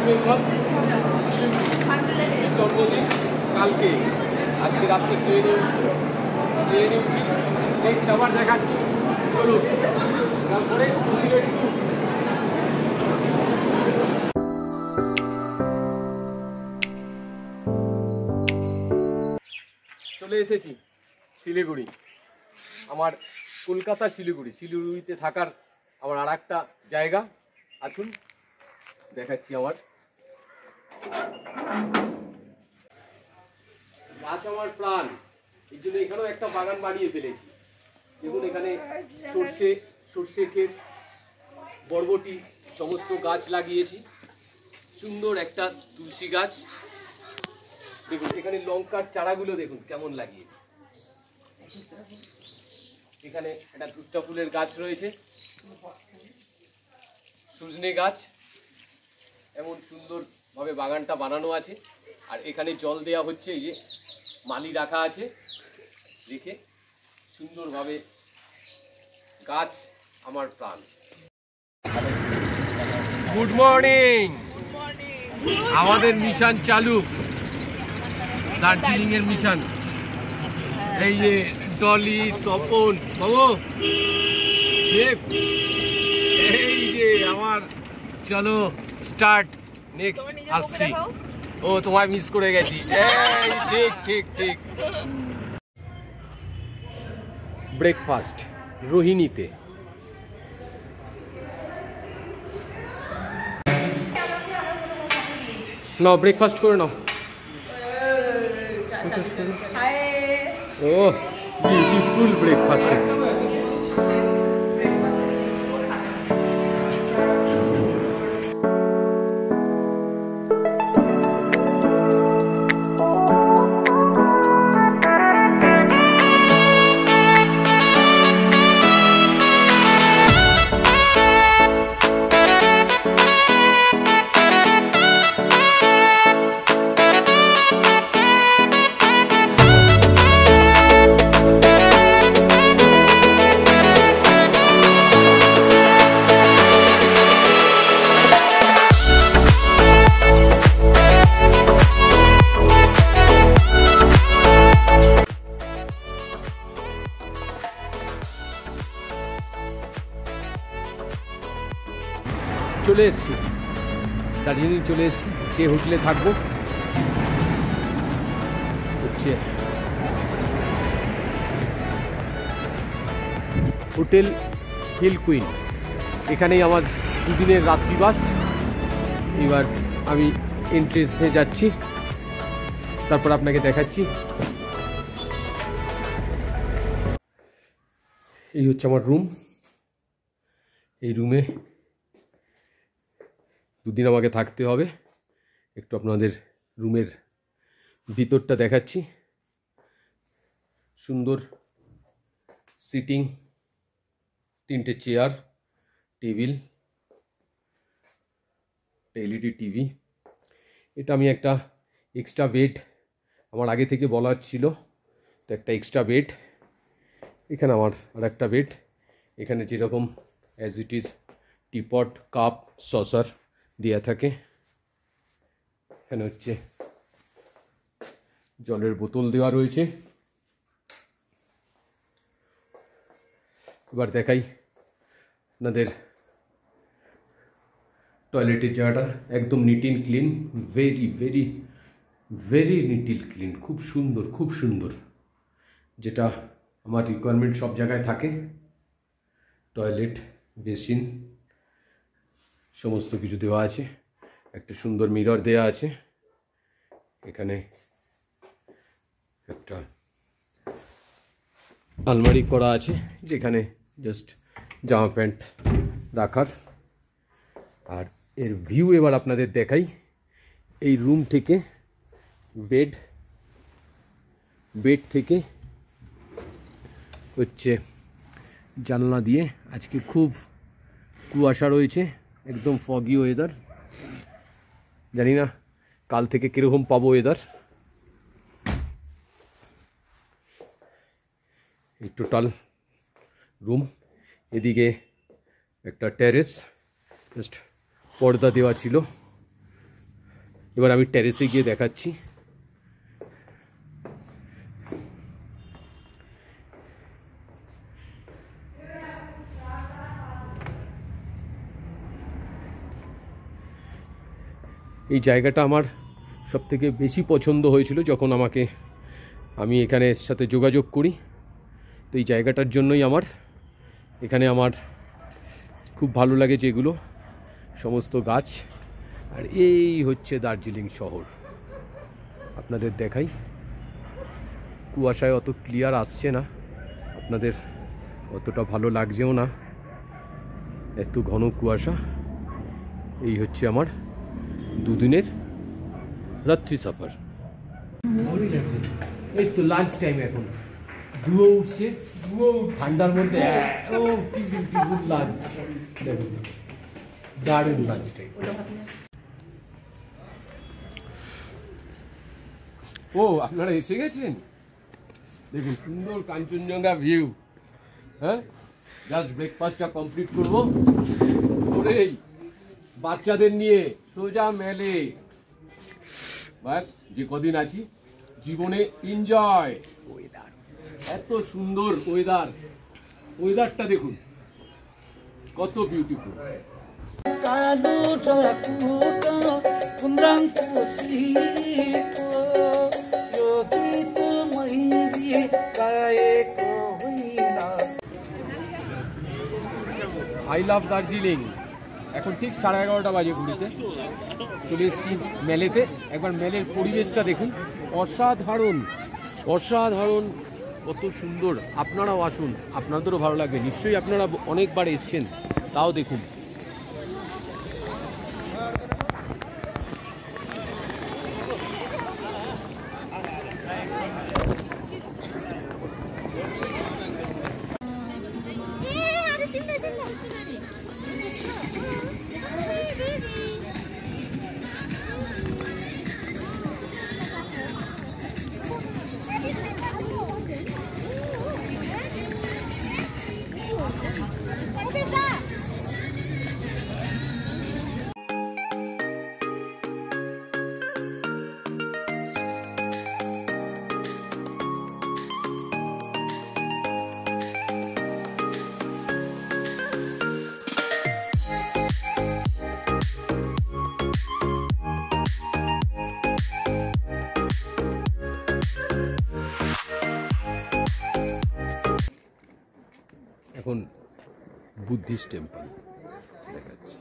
বেঙ্গল শিলিগুড়ি জন্মদিন কালকে, আজকে রাত্রে ট্রেনে উঠি, নেক্সট আবার দেখাচ্ছি। চলুন তারপরে চলে এসেছি শিলিগুড়ি, আমার কলকাতা শিলিগুড়িতে থাকার আমার আর একটা জায়গা। আসুন দেখাচ্ছি। আমার গাছ আমার প্রাণ, এই জন্য এখানেও একটা বাগান বানিয়ে ফেলেছি। দেখুন এখানে সর্ষে ক্ষেত, বরবটি সমস্ত গাছ লাগিয়েছি। সুন্দর একটা তুলসী গাছ, দেখুন এখানে লঙ্কার চারাগুলো দেখুন কেমন লাগিয়েছে। এখানে একটা দুর্বা ফুলের গাছ রয়েছে, সজনে গাছ, এমন সুন্দরভাবে বাগানটা বানানো আছে। আর এখানে জল দেওয়া হচ্ছে, এই যে মালি রাখা আছে, রেখে সুন্দরভাবে। গাছ আমার প্রাণ। Good morning. আমাদের মিশন চালু, দার্জিলিং এর মিশন। এই যে ডলি, তপন বাবু, এই যে আমার, চলো স্টার্ট। নেক্সট আসছি। ও তোমায় মিস করে গেছি। এই ঠিক। ব্রেকফাস্ট রোহিণীতে। নাও ব্রেকফাস্ট করে নাও। ও বিউটিফুল ব্রেকফাস্ট হচ্ছে। চলে এসছি দার্জিলিং, চলে এসছি। যে হোটেলে থাকবো হচ্ছে হোটেল হিল কুইন। এখানেই আমার দুদিনের রাত্রিবাস। এবার আমি এন্ট্রেন্সে যাচ্ছি, তারপর আপনাকে দেখাচ্ছি। এই হচ্ছে আমার রুম। এই রুমে দুদিন আমাকে থাকতে হবে। একটু আপনাদের রুমের ভিতরটা দেখাচ্ছি। সুন্দর সিটিং, 3টে চেয়ার, টেবিল, এলইডি টিভি। এটা আমি একটা এক্সট্রা বেড, আমার আগে থেকে বলা ছিল, তো একটা এক্সট্রা বেড। এখানে আমার আর একটা বেড। এখানে যেরকম as it is teapot, cup, saucer দেওয়া থাকে। এখানে হচ্ছে জলের বোতল দেওয়া রয়েছে। এবার দেখাই আপনাদের টয়লেটের জায়গাটা। একদম neat and clean, very neat and clean. খুব সুন্দর, যেটা আমার রিকোয়ারমেন্ট সব জায়গায় থাকে। টয়লেট, বেসিন সমস্ত কিছু দেওয়া আছে। একটা সুন্দর মিরর দেওয়া আছে। এখানে একটা আলমারি করা আছে, যেখানে জাস্ট জামা প্যান্ট রাখার। আর এর ভিউ এবার আপনাদের দেখাই। এই রুম থেকে বেড থেকে হচ্ছে জানলা দিয়ে, আজকে খুব কুয়াশা রয়েছে, একদম ফগি ওয়েদার। জানি না কাল থেকে কীরকম পাবো ওয়েদার। এই টোটাল রুম। এদিকে একটা টেরেস, জাস্ট পর্দা দেওয়া ছিল, এবার আমি টেরেসে গিয়ে দেখাচ্ছি। এই জায়গাটা আমার সবথেকে বেশি পছন্দ হয়েছিল যখন আমি এখানের সাথে যোগাযোগ করি। তো এই জায়গাটার জন্যই এখানে আমার খুব ভালো লাগে, যেগুলো সমস্ত গাছ। আর এই হচ্ছে দার্জিলিং শহর, আপনাদের দেখাই। কুয়াশায় অত ক্লিয়ার আসছে না, আপনাদের অতটা ভালো লাগছেও না, এত ঘন কুয়াশা। এই হচ্ছে আমার দুদিনের রাত্রি সফর। এই তো লাঞ্চ টাইম, এখন ধুয়ো উঠছে, ঠান্ডার মধ্যে ও কি বিউটিফুল লাঞ্চ, দেখুন দারুণ লাঞ্চ টাইম। ও আপনারা এসে গেছেন, দেখুন সুন্দর কাঞ্চনজঙ্ঘা ভিউ। হ্যাঁ, জাস্ট ব্রেকফাস্টটা কমপ্লিট করবো করেই বাচ্চাদের নিয়ে সোজা মেলে। বাস যে কদিন আছি জীবনে এনজয়। ওয়েদার এত সুন্দর, ওয়েদারটা দেখুন কত বিউটিফুল। I love Darjeeling. এখন ঠিক 11:30 বাজে ঘুরিতে চলে এসেছি মেলেতে। একবার মেলের পরিবেশটা দেখুন, অসাধারণ অসাধারণ, কত সুন্দর। আপনারাও আসুন, আপনাদেরও ভালো লাগবে নিশ্চয়ই। আপনারা অনেকবার এসছেন, তাও দেখুন। এখন বুদ্ধিস্ট টেম্পল দেখাচ্ছি।